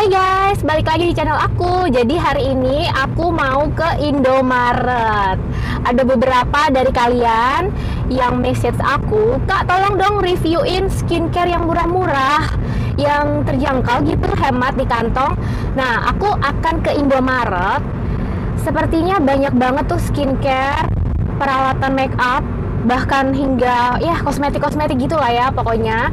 Hai guys, balik lagi di channel aku. Jadi hari ini aku mau ke Indomaret. Ada beberapa dari kalian yang message aku, Kak tolong dong reviewin skincare yang murah-murah, yang terjangkau gitu, hemat di kantong. Nah, aku akan ke Indomaret. Sepertinya banyak banget tuh skincare, peralatan make up, bahkan hingga ya kosmetik-kosmetik gitulah ya pokoknya,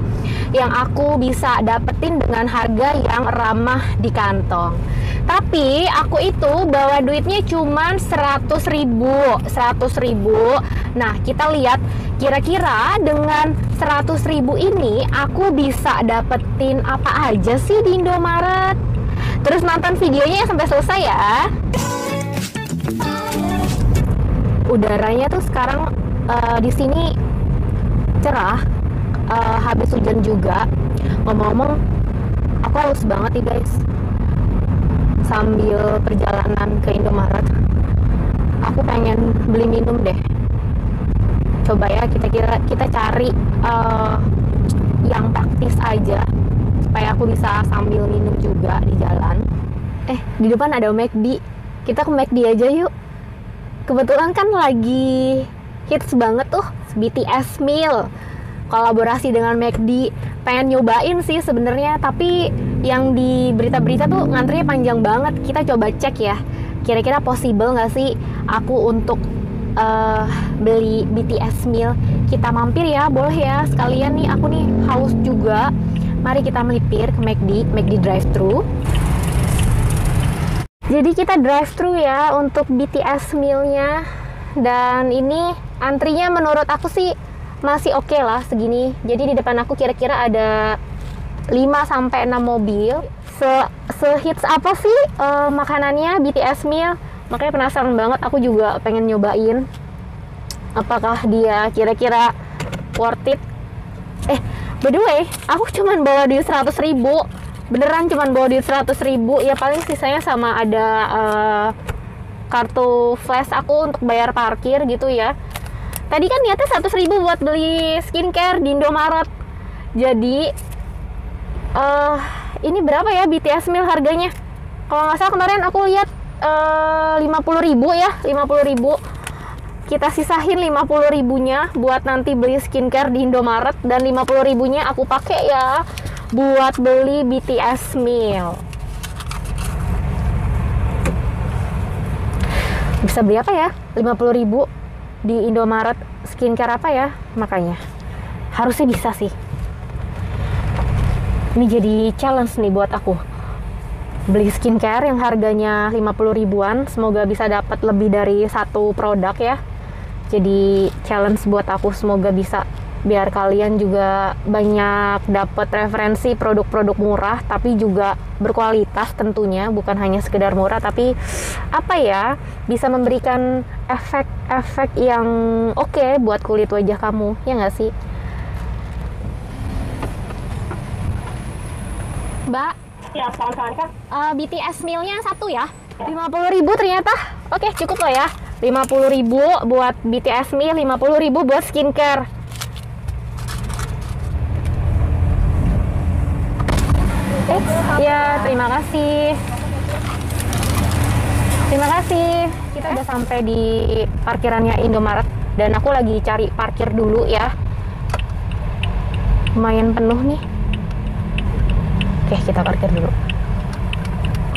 yang aku bisa dapetin dengan harga yang ramah di kantong. Tapi aku itu bawa duitnya cuman 100.000. Nah, kita lihat kira-kira dengan 100.000 ini aku bisa dapetin apa aja sih di Indomaret. Terus nonton videonya sampai selesai ya. Udaranya tuh sekarang di sini cerah, habis hujan juga. Ngomong-ngomong, aku haus banget nih guys. Sambil perjalanan ke Indomaret, aku pengen beli minum deh. Coba ya kita cari yang praktis aja supaya aku bisa sambil minum juga di jalan. Di depan ada McD. Kita ke McD aja yuk. Kebetulan kan lagi hits banget tuh BTS meal kolaborasi dengan McD. Pengen nyobain sih sebenarnya, tapi yang di berita-berita tuh ngantrinya panjang banget. Kita coba cek ya, kira-kira possible nggak sih aku untuk beli BTS meal. Kita mampir ya, boleh ya, sekalian nih aku nih haus juga. Mari kita melipir ke McD drive-thru. Jadi kita drive-thru ya untuk BTS mealnya. Dan ini antrinya menurut aku sih masih oke lah segini. Jadi di depan aku kira-kira ada 5-6 mobil. Sehits apa sih makanannya BTS meal? Makanya penasaran banget, aku juga pengen nyobain. Apakah dia kira-kira worth it? By the way, aku cuman bawa duit 100.000. Beneran cuman bawa duit 100.000. Ya paling sisanya sama ada kartu flash aku untuk bayar parkir gitu ya. Tadi kan niatnya 100.000 buat beli skincare di Indomaret. Jadi ini berapa ya BTS meal harganya? Kalau nggak salah kemarin aku lihat 50.000 ya, 50.000. Kita sisahin 50.000-nya buat nanti beli skincare di Indomaret, dan 50.000-nya aku pakai ya buat beli BTS meal. Bisa beli apa ya? 50.000 di Indomaret, skincare apa ya? Makanya harusnya bisa sih. Ini jadi challenge nih buat aku. Beli skincare yang harganya 50 ribuan, semoga bisa dapat lebih dari satu produk ya. Jadi challenge buat aku, semoga bisa, biar kalian juga banyak dapat referensi produk-produk murah tapi juga berkualitas tentunya, bukan hanya sekedar murah tapi apa ya, bisa memberikan efek-efek yang oke buat kulit wajah kamu, ya nggak sih? Mbak, Ya, selamat BTS mealnya satu ya, 50.000 ternyata. Oke, cukup lah ya, 50.000 buat BTS meal, 50.000 buat skincare. Ya, terima kasih. Terima kasih. Kita udah sampai di parkirannya Indomaret dan aku lagi cari parkir dulu ya. Lumayan penuh nih. Oke, kita parkir dulu.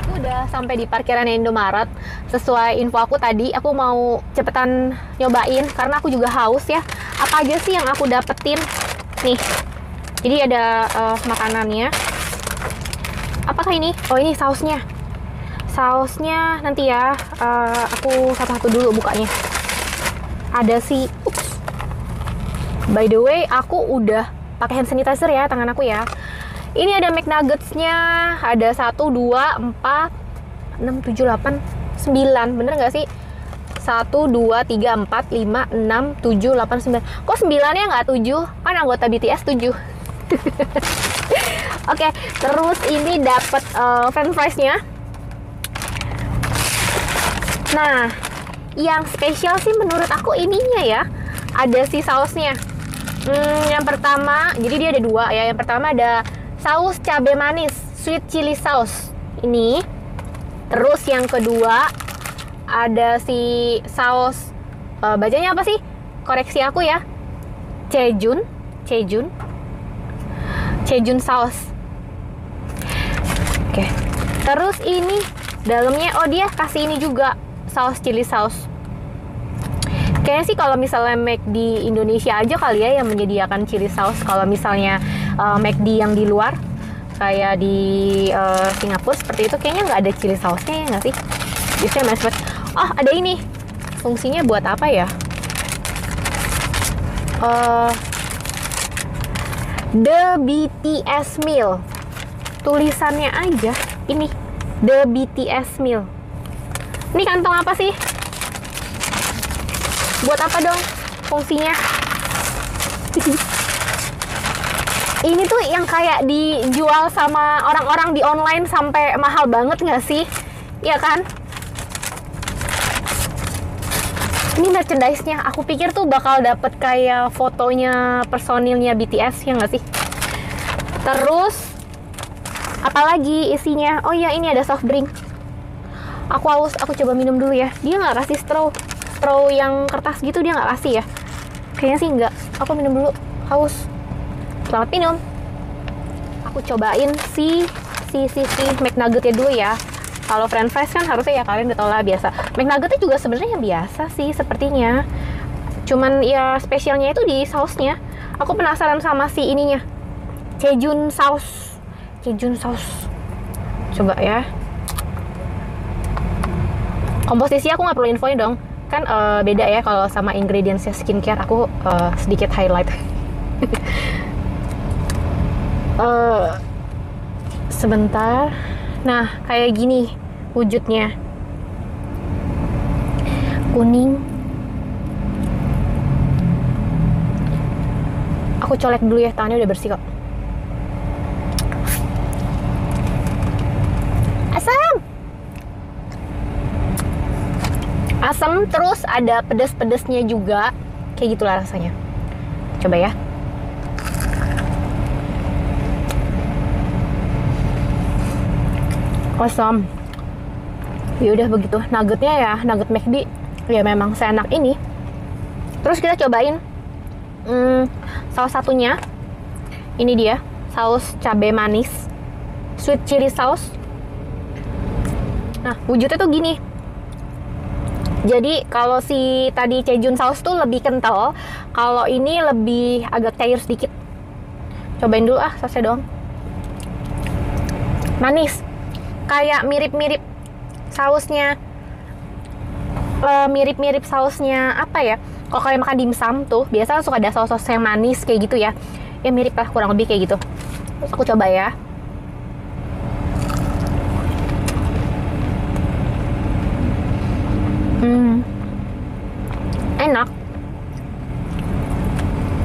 Aku udah sampai di parkirannya Indomaret. Sesuai info aku tadi, aku mau cepetan nyobain karena aku juga haus ya. Apa aja sih yang aku dapetin? Nih. Jadi ada makanannya. Apakah ini? Oh, ini sausnya. Sausnya nanti ya, aku satu-satu dulu bukanya. Ada sih. By the way, aku udah pakai hand sanitizer ya tangan aku ya. Ini ada McNuggets-nya, ada 1, 2, 4, 6, 7, 8, 9, bener nggak sih? 1, 2, 3, 4, 5, 6, 7, 8, 9. Kok 9-nya nggak 7? Kan anggota BTS 7. Oke, terus ini dapat french fries-nya. Nah, yang spesial sih menurut aku ininya ya. Ada si sausnya. Yang pertama, jadi dia ada dua ya. Yang pertama ada saus cabai manis, sweet chili sauce. Ini. Terus yang kedua ada si saus, bacanya apa sih? Koreksi aku ya. Cejun saus. Oke. Terus ini dalamnya, oh dia kasih ini juga, saus chili saus. Kayaknya sih kalau misalnya McD Indonesia aja kali ya yang menyediakan chili saus. Kalau misalnya McD yang di luar kayak di Singapura seperti itu, kayaknya nggak ada chili sausnya ya nggak sih? Biasanya manis banget. Oh ada ini, fungsinya buat apa ya? The BTS meal, tulisannya aja ini, The BTS meal. Ini kantong apa sih? Buat apa dong fungsinya? Ini tuh yang kayak dijual sama orang-orang di online sampai mahal banget nggak sih? Iya kan? Ini merchandise-nya. Aku pikir tuh bakal dapet kayak fotonya personilnya BTS, ya nggak sih? Terus apalagi isinya? Oh iya, ini ada soft drink. Aku haus, aku coba minum dulu ya. Dia nggak kasih straw yang kertas gitu, dia nggak kasih ya? Kayaknya sih nggak. Aku minum dulu, haus. Selamat minum. Aku cobain si McNugget-nya dulu ya. Kalau French fries kan harusnya ya kalian udah tau lah biasa. McNugget-nya juga sebenarnya biasa sih sepertinya. Cuman ya spesialnya itu di sausnya. Aku penasaran sama si ininya, Cejun saus. Coba ya. Komposisi aku nggak perlu infoin dong. Kan beda ya kalau sama ingredientsnya skincare. Aku sedikit highlight. Sebentar. Nah, kayak gini wujudnya. Kuning. Aku colek dulu ya, tangannya udah bersih kok. Asam, terus ada pedas-pedasnya juga. Kayak gitulah rasanya. Coba ya. Asam. Ya udah begitu. Nuggetnya ya, nugget McD ya memang seenak ini. Terus kita cobain salah satunya. Ini dia, saus cabai manis, sweet chili sauce. Nah, wujudnya tuh gini. Jadi kalau si tadi Cejun saus tuh lebih kental, kalau ini lebih agak cair sedikit. Cobain dulu sausnya doang. Manis. Kayak mirip-mirip sausnya, mirip-mirip sausnya apa ya? Kalau kalian makan dimsum tuh biasa suka ada saus-saus yang manis kayak gitu ya. Ya mirip lah, kurang lebih kayak gitu. Terus aku coba ya. Enak.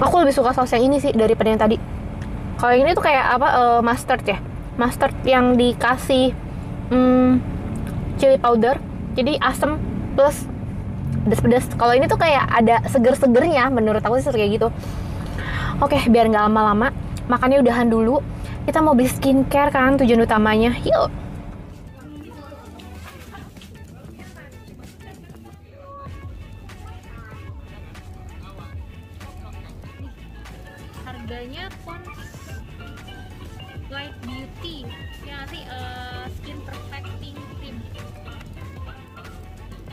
Aku lebih suka saus yang ini sih daripada yang tadi. Kalau yang ini tuh kayak apa? Mustard ya. Mustard yang dikasih chili powder, jadi asam plus pedas-pedas. Kalau ini tuh kayak ada seger-segernya, menurut aku sih kayak gitu. Oke, biar nggak lama-lama, makannya udahan dulu. Kita mau beli skincare kan, tujuan utamanya. Yuk. Harganya Pond's Light Beauty yang nanti Skin Perfecting Cream,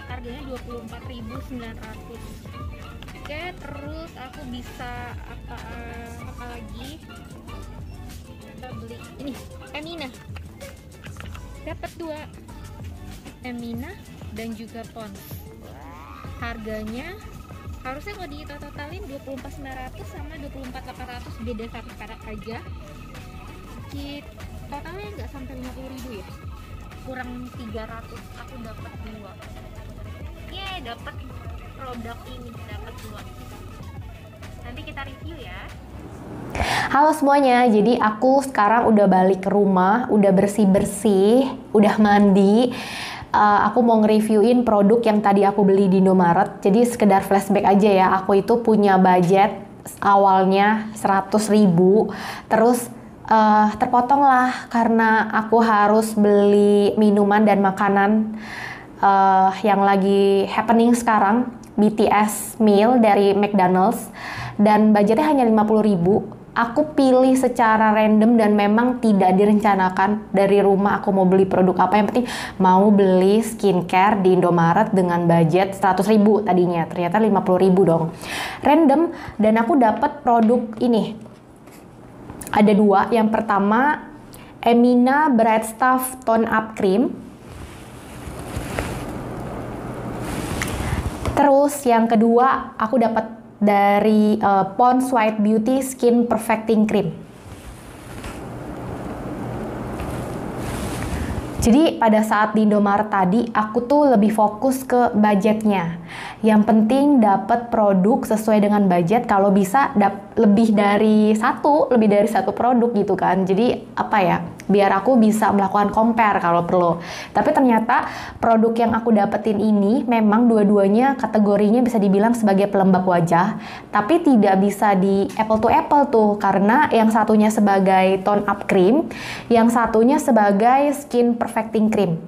harganya 24.900. Oke, terus aku bisa apa lagi? Kita beli ini Emina, dapat 2 Emina dan juga Pond's. Harganya harusnya kalau ditotalin 24.900 sama 24.800, beda 1 perak aja. Totalnya nggak sampai 50.000 ya, kurang 300. Aku dapat 2. Dapat produk ini, dapat 2. Nanti kita review ya. Halo semuanya, jadi aku sekarang udah balik ke rumah, udah bersih-bersih, udah mandi. Aku mau nge-reviewin produk yang tadi aku beli di Indomaret. Jadi sekedar flashback aja ya, aku itu punya budget awalnya 100.000, terus terpotong lah karena aku harus beli minuman dan makanan yang lagi happening sekarang, BTS meal dari McDonald's, dan budgetnya hanya 50.000. Aku pilih secara random dan memang tidak direncanakan dari rumah aku mau beli produk apa. Yang penting mau beli skincare di Indomaret dengan budget 100.000 tadinya, ternyata 50.000 dong. Random, dan aku dapat produk ini. Ada dua. Yang pertama Emina Bright Stuff Tone Up Cream. Terus yang kedua aku dapat dari Pond's White Beauty Skin Perfecting Cream. Jadi pada saat di Indomaret tadi aku tuh lebih fokus ke budgetnya. Yang penting dapat produk sesuai dengan budget, kalau bisa lebih dari satu produk gitu kan. Jadi apa ya, biar aku bisa melakukan compare kalau perlu. Tapi ternyata produk yang aku dapetin ini memang dua-duanya kategorinya bisa dibilang sebagai pelembab wajah, tapi tidak bisa di apple to apple tuh, karena yang satunya sebagai tone up cream, yang satunya sebagai skin perfecting cream.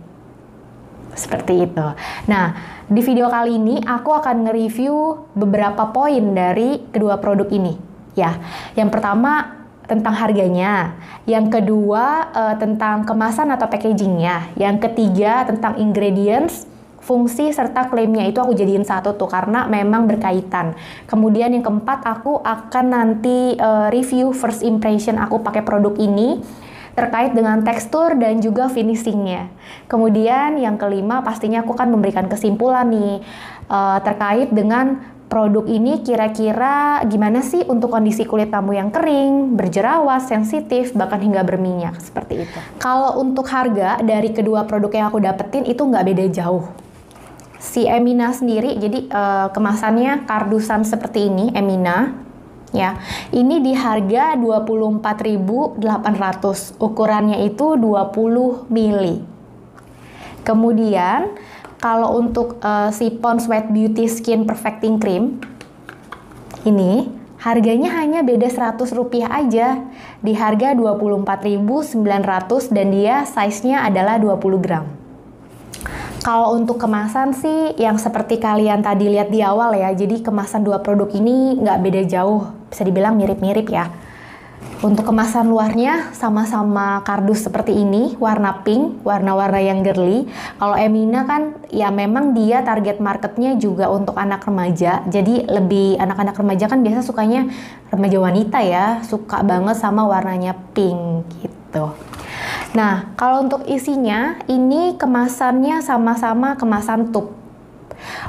Seperti itu. Nah, di video kali ini aku akan nge-review beberapa poin dari kedua produk ini. Ya, yang pertama tentang harganya, yang kedua tentang kemasan atau packagingnya, yang ketiga tentang ingredients, fungsi serta klaimnya. Itu aku jadiin satu tuh karena memang berkaitan. Kemudian yang keempat aku akan nanti review first impression aku pakai produk ini terkait dengan tekstur dan juga finishingnya. Kemudian yang kelima pastinya aku akan memberikan kesimpulan nih terkait dengan produk ini kira-kira gimana sih untuk kondisi kulit kamu yang kering, berjerawat, sensitif, bahkan hingga berminyak, seperti itu. Kalau untuk harga dari kedua produk yang aku dapetin itu nggak beda jauh. Si Emina sendiri, jadi kemasannya kardusan seperti ini, Emina. Ya, ini di harga 24.800, ukurannya itu 20 ml. Kemudian kalau untuk si Pond's White Beauty Skin Perfecting Cream ini harganya hanya beda Rp100 aja, di harga 24.900 dan dia size-nya adalah 20 gram. Kalau untuk kemasan sih yang seperti kalian tadi lihat di awal ya, jadi kemasan dua produk ini nggak beda jauh, bisa dibilang mirip-mirip ya. Untuk kemasan luarnya sama-sama kardus seperti ini, warna pink, warna-warna yang girly. Kalau Emina kan ya memang dia target marketnya juga untuk anak remaja, jadi lebih anak-anak remaja kan biasa sukanya remaja wanita ya, suka banget sama warnanya pink gitu. Nah, kalau untuk isinya, ini kemasannya sama-sama kemasan tube.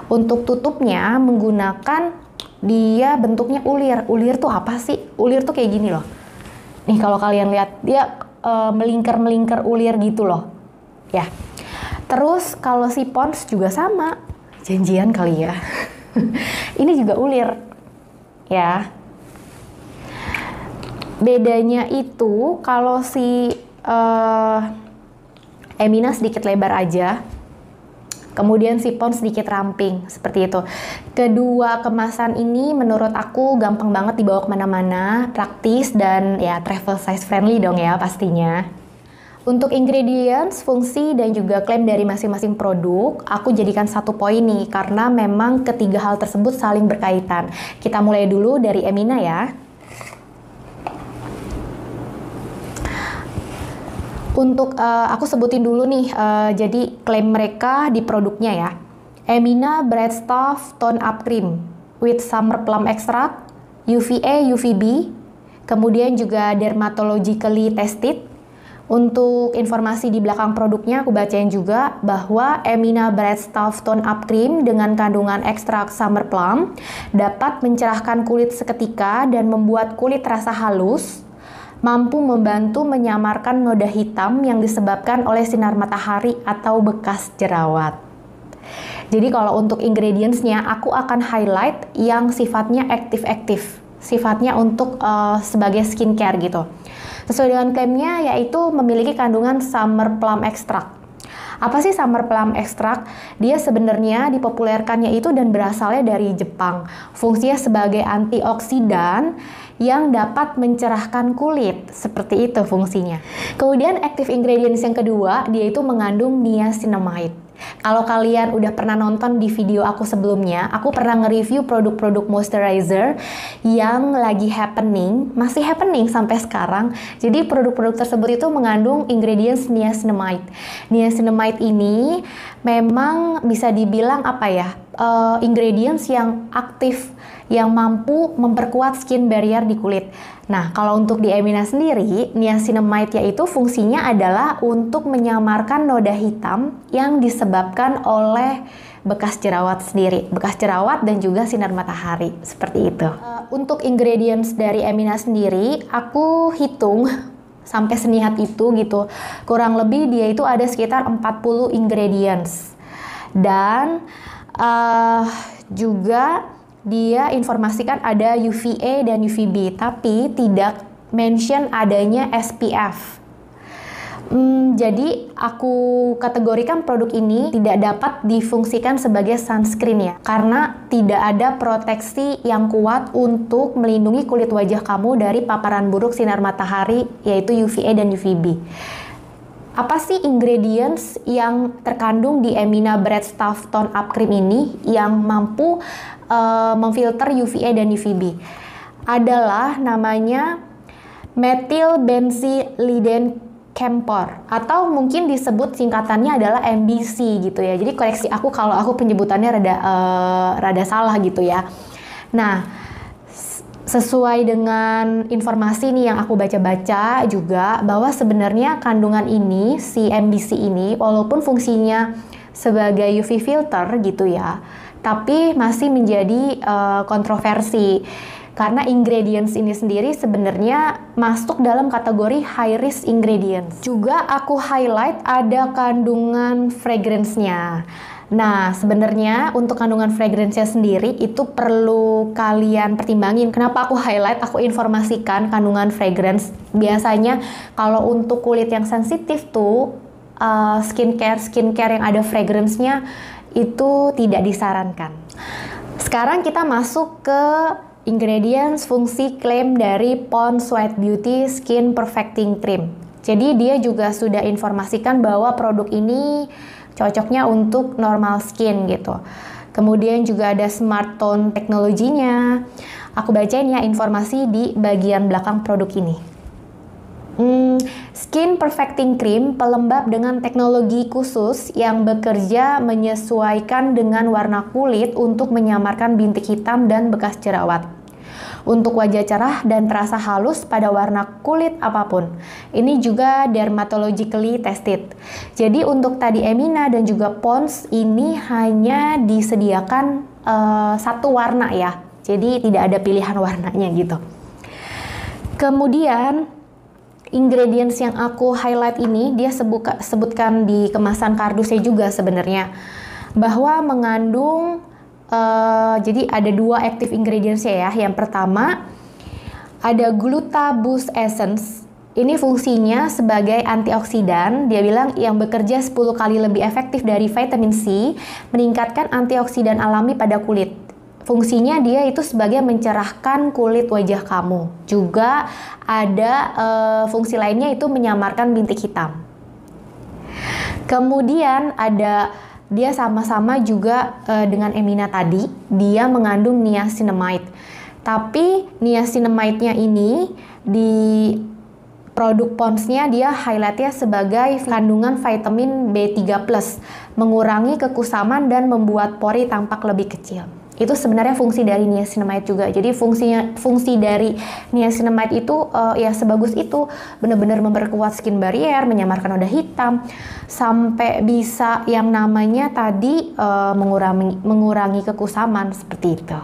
Untuk tutupnya menggunakan, dia bentuknya ulir. Ulir tuh apa sih? Ulir tuh kayak gini loh. Nih kalau kalian lihat, dia melingkar-melingkar ulir gitu loh. Ya. Terus kalau si Pond's juga sama. Janjian kali ya. Ini juga ulir. Ya. Bedanya itu kalau si Emina sedikit lebar aja, kemudian si Pond's sedikit ramping, seperti itu. Kedua kemasan ini menurut aku gampang banget dibawa kemana-mana, praktis dan ya travel size friendly dong ya pastinya. Untuk ingredients, fungsi, dan juga klaim dari masing-masing produk, aku jadikan satu poin nih, karena memang ketiga hal tersebut saling berkaitan. Kita mulai dulu dari Emina ya. Untuk aku sebutin dulu nih, jadi klaim mereka di produknya ya. Emina Bright Stuff Tone Up Cream with Summer Plum Extract, UVA, UVB, kemudian juga dermatologically tested. Untuk informasi di belakang produknya aku bacain juga bahwa Emina Bright Stuff Tone Up Cream dengan kandungan ekstrak Summer Plum dapat mencerahkan kulit seketika dan membuat kulit terasa halus, mampu membantu menyamarkan noda hitam yang disebabkan oleh sinar matahari atau bekas jerawat. Jadi kalau untuk ingredients-nya aku akan highlight yang sifatnya aktif-aktif, sifatnya untuk sebagai skincare gitu. Sesuai dengan klaimnya yaitu memiliki kandungan Summer Plum Extract. Apa sih Summer Plum Extract? Dia sebenarnya dipopulerkannya itu dan berasalnya dari Jepang. Fungsinya sebagai antioksidan yang dapat mencerahkan kulit. Seperti itu fungsinya. Kemudian active ingredients yang kedua, dia itu mengandung niacinamide. Kalau kalian udah pernah nonton di video aku sebelumnya, aku pernah nge-review produk-produk moisturizer yang lagi happening, masih happening sampai sekarang. Jadi produk-produk tersebut itu mengandung ingredients niacinamide. Niacinamide ini memang bisa dibilang apa ya, ingredients yang aktif, yang mampu memperkuat skin barrier di kulit. Nah, kalau untuk di Emina sendiri, niacinamide yaitu fungsinya adalah untuk menyamarkan noda hitam yang disebabkan oleh bekas jerawat sendiri, bekas jerawat dan juga sinar matahari, seperti itu. Untuk ingredients dari Emina sendiri, aku hitung sampai seniat itu gitu. Kurang lebih dia itu ada sekitar 40 ingredients. Dan juga dia informasikan ada UVA dan UVB, tapi tidak mention adanya SPF. Jadi aku kategorikan produk ini tidak dapat difungsikan sebagai sunscreen ya, karena tidak ada proteksi yang kuat untuk melindungi kulit wajah kamu dari paparan buruk sinar matahari, yaitu UVA dan UVB. Apa sih ingredients yang terkandung di Emina Breath Stuff Tone Up Cream ini yang mampu memfilter UVA dan UVB? Adalah namanya methyl benzylidene camphor, atau mungkin disebut singkatannya adalah MBC gitu ya. Jadi koreksi aku kalau aku penyebutannya rada salah gitu ya. Nah, sesuai dengan informasi nih yang aku baca-baca juga, bahwa sebenarnya kandungan ini, si MBC ini, walaupun fungsinya sebagai UV filter gitu ya, tapi masih menjadi kontroversi. Karena ingredients ini sendiri sebenarnya masuk dalam kategori high risk ingredients. Juga aku highlight ada kandungan fragrance-nya. Nah, sebenarnya untuk kandungan fragrance-nya sendiri itu perlu kalian pertimbangin. Kenapa aku highlight, aku informasikan kandungan fragrance. Biasanya kalau untuk kulit yang sensitif tuh, skincare yang ada fragrance-nya itu tidak disarankan. Sekarang kita masuk ke ingredients fungsi klaim dari Pond's Sweat Beauty Skin Perfecting Cream. Jadi dia juga sudah informasikan bahwa produk ini cocoknya untuk normal skin gitu. Kemudian juga ada Smart Tone teknologinya. Aku bacain ya informasi di bagian belakang produk ini. Skin Perfecting Cream, pelembab dengan teknologi khusus yang bekerja menyesuaikan dengan warna kulit untuk menyamarkan bintik hitam dan bekas jerawat. Untuk wajah cerah dan terasa halus pada warna kulit apapun. Ini juga dermatologically tested. Jadi untuk tadi Emina dan juga Pond's ini hanya disediakan satu warna ya. Jadi tidak ada pilihan warnanya gitu. Kemudian ingredients yang aku highlight ini dia sebutkan di kemasan kardusnya juga sebenarnya, bahwa mengandung jadi ada dua active ingredients ya. Yang pertama ada Glutaboost Essence. Ini fungsinya sebagai antioksidan. Dia bilang yang bekerja 10 kali lebih efektif dari vitamin C, meningkatkan antioksidan alami pada kulit. Fungsinya dia itu sebagai mencerahkan kulit wajah kamu. Juga ada fungsi lainnya itu menyamarkan bintik hitam. Kemudian ada dia sama-sama juga dengan Emina tadi, dia mengandung niacinamide. Tapi niacinamide-nya ini di produk Pond's-nya dia highlight-nya sebagai kandungan vitamin B3+, mengurangi kekusaman dan membuat pori tampak lebih kecil. Itu sebenarnya fungsi dari niacinamide juga. Jadi fungsi dari niacinamide itu ya sebagus itu, benar-benar memperkuat skin barrier, menyamarkan noda hitam, sampai bisa yang namanya tadi mengurangi kekusaman seperti itu.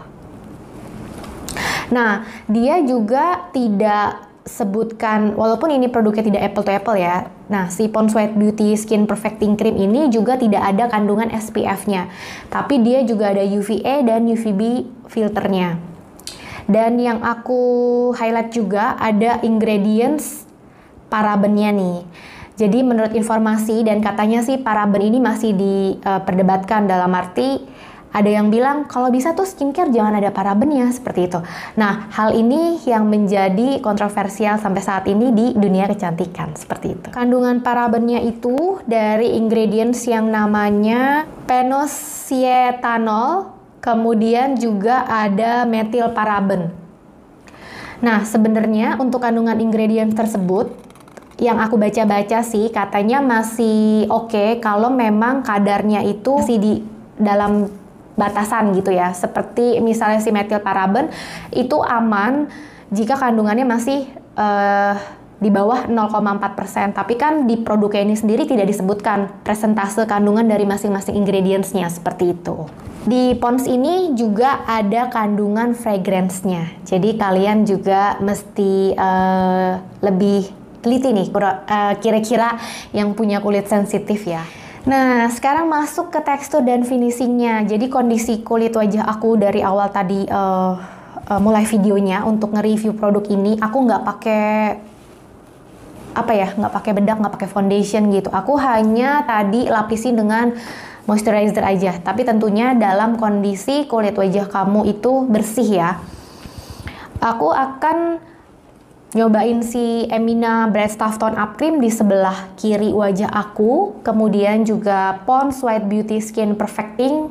Nah, dia juga tidak sebutkan, walaupun ini produknya tidak apple to apple ya. Nah, si Pond's Sweat Beauty Skin Perfecting Cream ini juga tidak ada kandungan SPF-nya. Tapi dia juga ada UVA dan UVB filternya. Dan yang aku highlight juga ada ingredients parabennya nih. Jadi menurut informasi dan katanya sih paraben ini masih diperdebatkan, dalam arti ada yang bilang kalau bisa tuh skincare jangan ada parabennya, seperti itu. Nah, hal ini yang menjadi kontroversial sampai saat ini di dunia kecantikan, seperti itu. Kandungan parabennya itu dari ingredients yang namanya penosietanol, kemudian juga ada metilparaben. Nah, sebenarnya untuk kandungan ingredients tersebut, yang aku baca-baca sih katanya masih oke kalau memang kadarnya itu masih di dalam batasan gitu ya. Seperti misalnya si metilparaben itu aman jika kandungannya masih di bawah 0,4%. Tapi kan di produknya ini sendiri tidak disebutkan presentase kandungan dari masing-masing ingredients-nya, seperti itu. Di Pond's ini juga ada kandungan fragrance-nya. Jadi kalian juga mesti lebih teliti nih kira-kira yang punya kulit sensitif ya. Nah, sekarang masuk ke tekstur dan finishingnya. Jadi kondisi kulit wajah aku dari awal tadi mulai videonya untuk nge-review produk ini, aku nggak pakai nggak pakai bedak, nggak pakai foundation gitu. Aku hanya tadi lapisin dengan moisturizer aja. Tapi tentunya dalam kondisi kulit wajah kamu itu bersih ya. Aku akan nyobain si Emina Bright Stuff Tone Up Cream di sebelah kiri wajah aku, kemudian juga Pond's White Beauty Skin Perfecting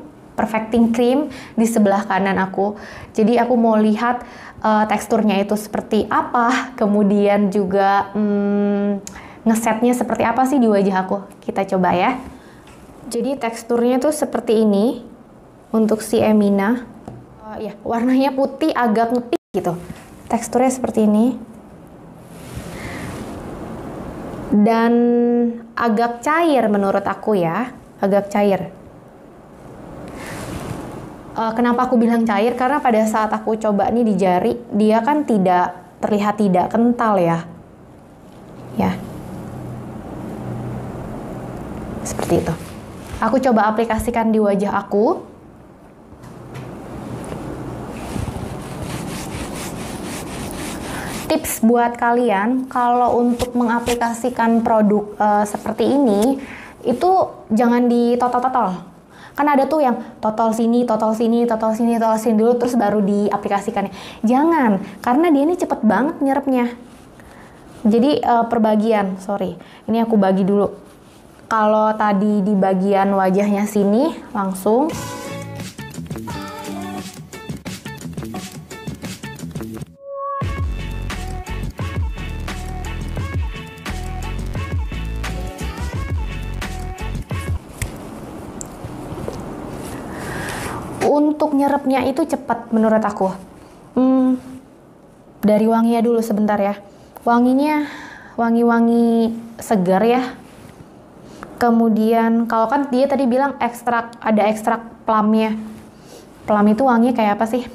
Cream di sebelah kanan aku. Jadi aku mau lihat teksturnya itu seperti apa, kemudian juga ngesetnya seperti apa sih di wajah aku. Kita coba ya. Jadi teksturnya tuh seperti ini untuk si Emina. Ya, warnanya putih agak ngetik gitu. Teksturnya seperti ini. Dan agak cair menurut aku ya, agak cair. Kenapa aku bilang cair? Karena pada saat aku coba nih di jari, dia kan terlihat tidak kental ya. Ya. Seperti itu. Aku coba aplikasikan di wajah aku. Tips buat kalian, kalau untuk mengaplikasikan produk seperti ini, itu jangan ditotol-totol. Kan ada tuh yang totol sini, totol sini, totol sini, totol sini dulu, terus baru diaplikasikan. Jangan, karena dia ini cepet banget nyerapnya. Jadi perbagian, ini aku bagi dulu. Kalau tadi di bagian wajahnya sini, langsung. Untuk nyerapnya itu cepat menurut aku. Dari wanginya dulu sebentar ya. Wanginya wangi-wangi segar ya. Kemudian kalau kan dia tadi bilang ada ekstrak plumnya. Plum itu wanginya kayak apa sih?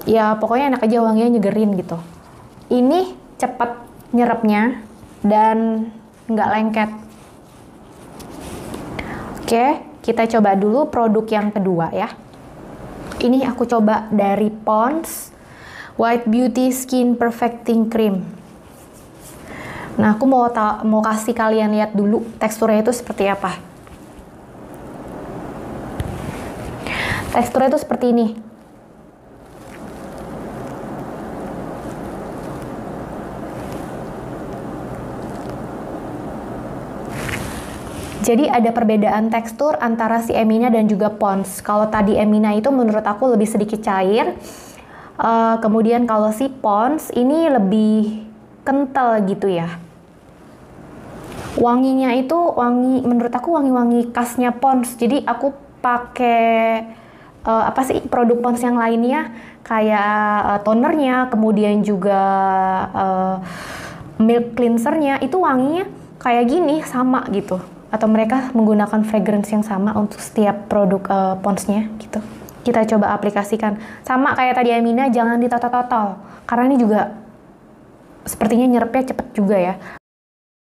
Ya pokoknya enak aja, wanginya nyegerin gitu. Ini cepat nyerapnya dan nggak lengket. Oke. Kita coba dulu produk yang kedua ya. Ini aku coba dari Pond's White Beauty Skin Perfecting Cream. Nah, aku mau kasih kalian lihat dulu teksturnya itu seperti apa. Teksturnya itu seperti ini. Jadi ada perbedaan tekstur antara si Emina dan juga Pond's. Kalau tadi Emina itu menurut aku lebih sedikit cair. Kemudian kalau si Pond's ini lebih kental gitu ya. Wanginya itu menurut aku wangi-wangi khasnya Pond's. Jadi aku pakai produk Pond's yang lainnya kayak tonernya, kemudian juga milk cleansernya itu wanginya kayak gini sama gitu. Atau mereka menggunakan fragrance yang sama untuk setiap produk Pond's-nya gitu. Kita coba aplikasikan. Sama kayak tadi Emina, jangan ditotol-totol. Karena ini juga sepertinya nyerapnya cepet juga ya.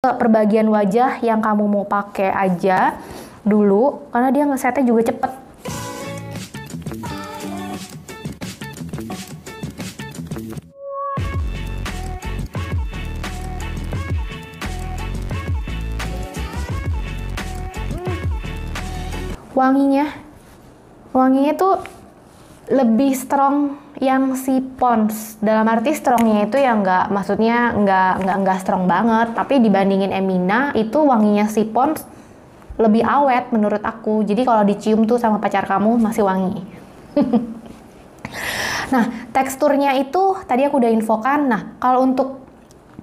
Perbagian wajah yang kamu mau pakai aja dulu, karena dia ngesetnya juga cepet. wanginya tuh lebih strong yang si Pond's. Dalam arti strongnya itu ya maksudnya nggak strong banget, tapi dibandingin Emina itu wanginya si Pond's lebih awet menurut aku. Jadi kalau dicium tuh sama pacar kamu masih wangi. Nah, teksturnya itu tadi aku udah infokan. Nah, kalau untuk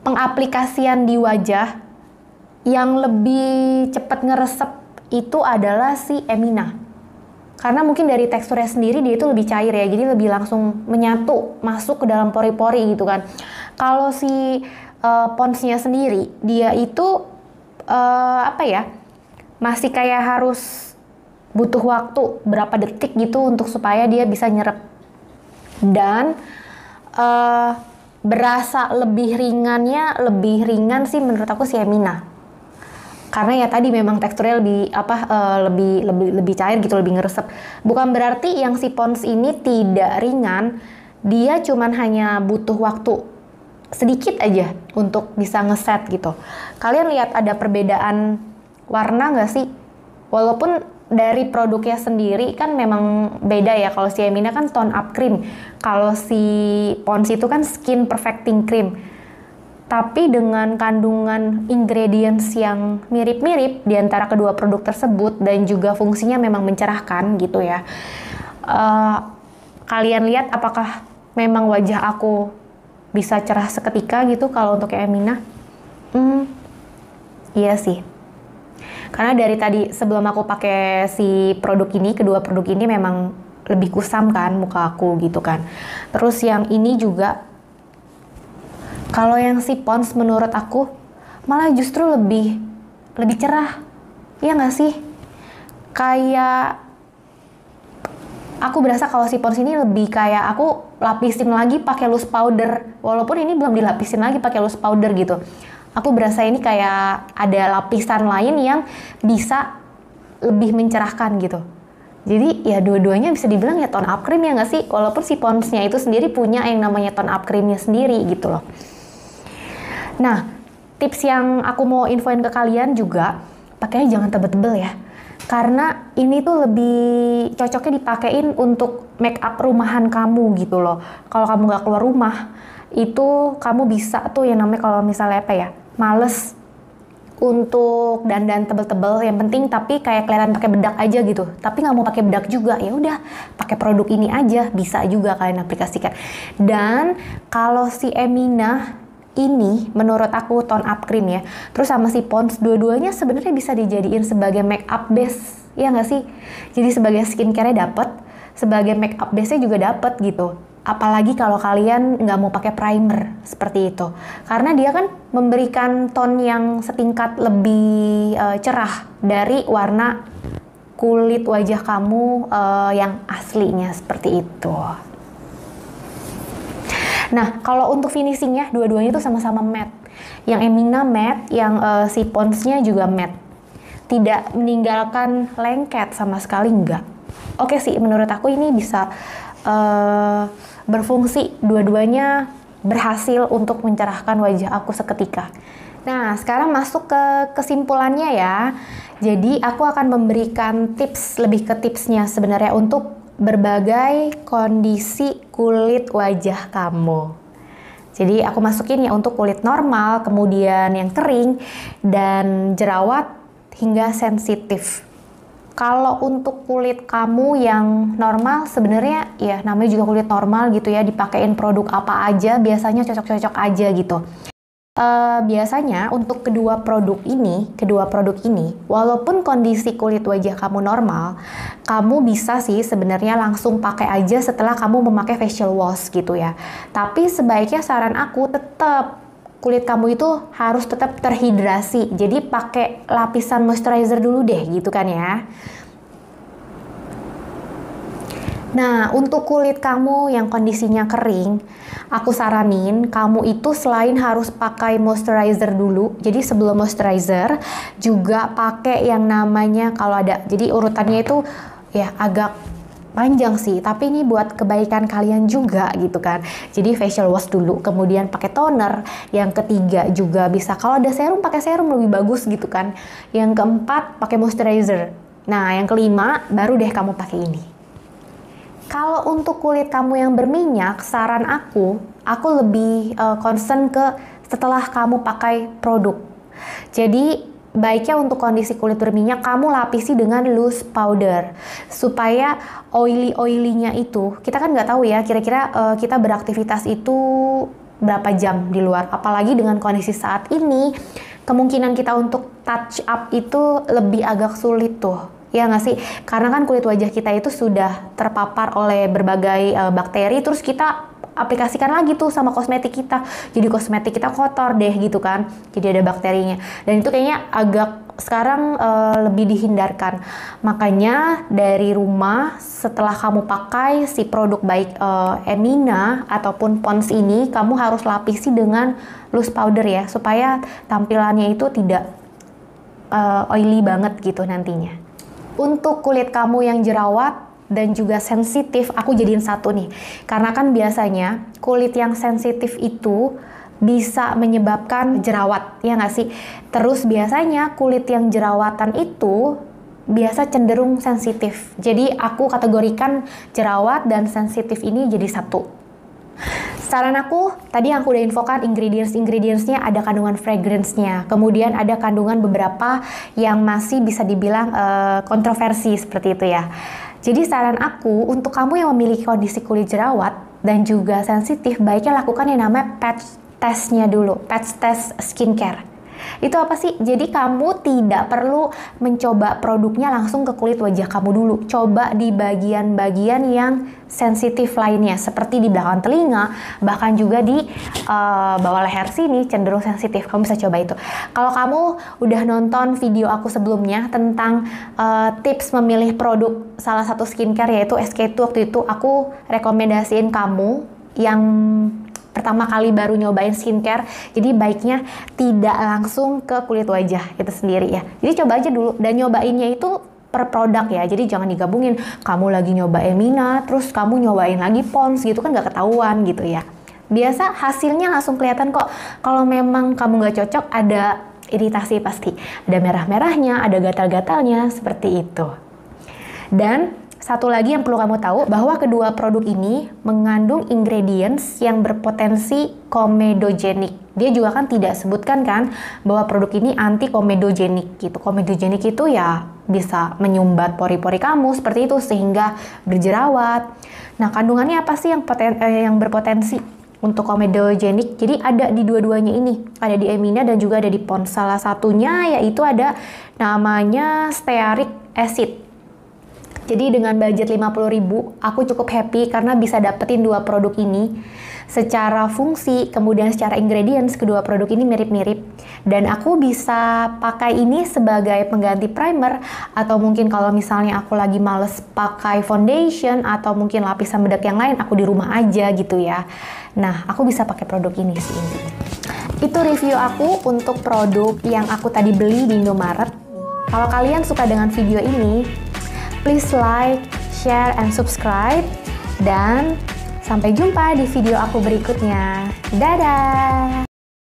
pengaplikasian di wajah yang lebih cepat ngeresep itu adalah si Emina. Karena mungkin dari teksturnya sendiri dia itu lebih cair ya, jadi lebih langsung menyatu, masuk ke dalam pori-pori gitu kan. Kalau si Pond's-nya sendiri, dia itu masih kayak harus butuh waktu berapa detik gitu untuk supaya dia bisa nyerap. Dan berasa lebih ringan sih menurut aku si Emina. Karena ya tadi memang teksturnya lebih cair gitu, lebih ngeresep. Bukan berarti yang si Pond's ini tidak ringan, dia cuman hanya butuh waktu sedikit aja untuk bisa ngeset gitu. Kalian lihat ada perbedaan warna nggak sih? Walaupun dari produknya sendiri kan memang beda ya. Kalau si Emina kan tone up cream, kalau si Pond's itu kan skin perfecting cream. Tapi dengan kandungan ingredients yang mirip-mirip di antara kedua produk tersebut dan juga fungsinya memang mencerahkan gitu ya. Kalian lihat apakah memang wajah aku bisa cerah seketika gitu kalau untuk Emina? Iya sih. Karena dari tadi sebelum aku pakai si produk ini, kedua produk ini memang lebih kusam kan muka aku gitu kan. Terus yang ini juga, kalau yang si Pond's menurut aku malah justru lebih cerah. Iya nggak sih? Kayak aku berasa kalau si Pond's ini lebih kayak aku lapisin lagi pakai loose powder. Walaupun ini belum dilapisin lagi pakai loose powder gitu. Aku berasa ini kayak ada lapisan lain yang bisa lebih mencerahkan gitu. Jadi ya dua-duanya bisa dibilang ya tone up cream ya nggak sih? Walaupun si Pond's-nya itu sendiri punya yang namanya tone up cream-nya sendiri gitu loh. Nah, tips yang aku mau infoin ke kalian juga, pakainya jangan tebel-tebel ya. Karena ini tuh lebih cocoknya dipakein untuk make up rumahan kamu gitu loh. Kalau kamu nggak keluar rumah, itu kamu bisa tuh yang namanya kalau misalnya males untuk dandan tebel-tebel, yang penting tapi kayak kelihatan pakai bedak aja gitu. Tapi nggak mau pakai bedak juga, ya udah pakai produk ini aja, bisa juga kalian aplikasikan. Dan kalau si Emina ini menurut aku tone up cream ya, terus sama si Pond's, dua-duanya sebenarnya bisa dijadiin sebagai make up base, ya nggak sih? Jadi sebagai skincare-nya dapet, sebagai make up base-nya juga dapet gitu. Apalagi kalau kalian nggak mau pakai primer seperti itu, karena dia kan memberikan tone yang setingkat lebih cerah dari warna kulit wajah kamu yang aslinya seperti itu. Nah, kalau untuk finishingnya, dua-duanya itu sama-sama matte. Yang Emina matte, yang si Pond's-nya juga matte. Tidak meninggalkan lengket sama sekali, enggak. Oke sih, menurut aku ini bisa berfungsi. Dua-duanya berhasil untuk mencerahkan wajah aku seketika. Nah, sekarang masuk ke kesimpulannya ya. Jadi, aku akan memberikan tips, lebih ke tipsnya sebenarnya untuk berbagai kondisi kulit wajah kamu. Jadi aku masukin ya untuk kulit normal, kemudian yang kering, dan jerawat hingga sensitif. Kalau untuk kulit kamu yang normal, sebenarnya ya namanya juga kulit normal gitu ya, dipakein produk apa aja biasanya cocok-cocok aja gitu. Biasanya untuk kedua produk ini, walaupun kondisi kulit wajah kamu normal, kamu bisa sih sebenarnya langsung pakai aja setelah kamu memakai facial wash gitu ya. Tapi sebaiknya saran aku tetap kulit kamu itu harus tetap terhidrasi. Jadi pakai lapisan moisturizer dulu deh gitu kan ya. Nah, untuk kulit kamu yang kondisinya kering, aku saranin kamu itu selain harus pakai moisturizer dulu, jadi sebelum moisturizer juga pakai yang namanya, kalau ada, jadi urutannya itu ya agak panjang sih, tapi ini buat kebaikan kalian juga gitu kan. Jadi facial wash dulu, kemudian pakai toner, yang ketiga juga bisa kalau ada serum pakai serum lebih bagus gitu kan. Yang keempat pakai moisturizer. Nah, yang kelima, baru deh kamu pakai ini. Kalau untuk kulit kamu yang berminyak, saran aku lebih concern ke setelah kamu pakai produk. Jadi, baiknya untuk kondisi kulit berminyak, kamu lapisi dengan loose powder. Supaya oily-nya itu, kita kan nggak tahu ya, kira-kira kita beraktivitas itu berapa jam di luar. Apalagi dengan kondisi saat ini, kemungkinan kita untuk touch up itu lebih agak sulit tuh. Ya nggak sih? Karena kan kulit wajah kita itu sudah terpapar oleh berbagai bakteri, terus kita aplikasikan lagi tuh sama kosmetik kita. Jadi kosmetik kita kotor deh gitu kan. Jadi ada bakterinya. Dan itu kayaknya agak sekarang lebih dihindarkan. Makanya dari rumah setelah kamu pakai si produk baik Emina ataupun Pond's ini, kamu harus lapisi dengan loose powder ya, supaya tampilannya itu tidak oily banget gitu nantinya. Untuk kulit kamu yang jerawat dan juga sensitif, aku jadiin satu nih. Karena kan biasanya kulit yang sensitif itu bisa menyebabkan jerawat, ya nggak sih? Terus biasanya kulit yang jerawatan itu biasa cenderung sensitif. Jadi aku kategorikan jerawat dan sensitif ini jadi satu. Saran aku, tadi yang aku udah infokan ingredients-nya ada kandungan fragrance-nya. Kemudian ada kandungan beberapa yang masih bisa dibilang kontroversi seperti itu ya. Jadi saran aku, untuk kamu yang memiliki kondisi kulit jerawat dan juga sensitif, baiknya lakukan yang namanya patch test-nya dulu, patch test skincare. Itu apa sih? Jadi kamu tidak perlu mencoba produknya langsung ke kulit wajah kamu dulu. Coba di bagian-bagian yang sensitif lainnya, seperti di belakang telinga, bahkan juga di bawah leher sini cenderung sensitif. Kamu bisa coba itu. Kalau kamu udah nonton video aku sebelumnya tentang tips memilih produk salah satu skincare yaitu SK2, waktu itu aku rekomendasiin kamu yang pertama kali baru nyobain skincare, jadi baiknya tidak langsung ke kulit wajah itu sendiri ya. Jadi coba aja dulu dan nyobainnya itu per produk ya. Jadi jangan digabungin. Kamu lagi nyoba Emina, terus kamu nyobain lagi Pond's gitu kan nggak ketahuan gitu ya. Biasa hasilnya langsung kelihatan kok. Kalau memang kamu nggak cocok, ada iritasi pasti. Ada merah-merahnya, ada gatal-gatalnya seperti itu. Dan satu lagi yang perlu kamu tahu, bahwa kedua produk ini mengandung ingredients yang berpotensi komedogenik. Dia juga kan tidak sebutkan kan bahwa produk ini anti komedogenik gitu. Komedogenik itu ya bisa menyumbat pori-pori kamu seperti itu sehingga berjerawat. Nah, kandungannya apa sih yang berpotensi untuk komedogenik? Jadi ada di dua-duanya ini. Ada di Emina dan juga ada di Pond's. Salah satunya yaitu ada namanya stearic acid. Jadi dengan budget 50.000, aku cukup happy karena bisa dapetin dua produk ini. Secara fungsi, kemudian secara ingredients, kedua produk ini mirip-mirip. Dan aku bisa pakai ini sebagai pengganti primer, atau mungkin kalau misalnya aku lagi males pakai foundation, atau mungkin lapisan bedak yang lain, aku di rumah aja gitu ya. Nah, aku bisa pakai produk ini sih intinya. Itu review aku untuk produk yang aku tadi beli di Indomaret. Kalau kalian suka dengan video ini, please like, share, and subscribe. Dan sampai jumpa di video aku berikutnya. Dadah!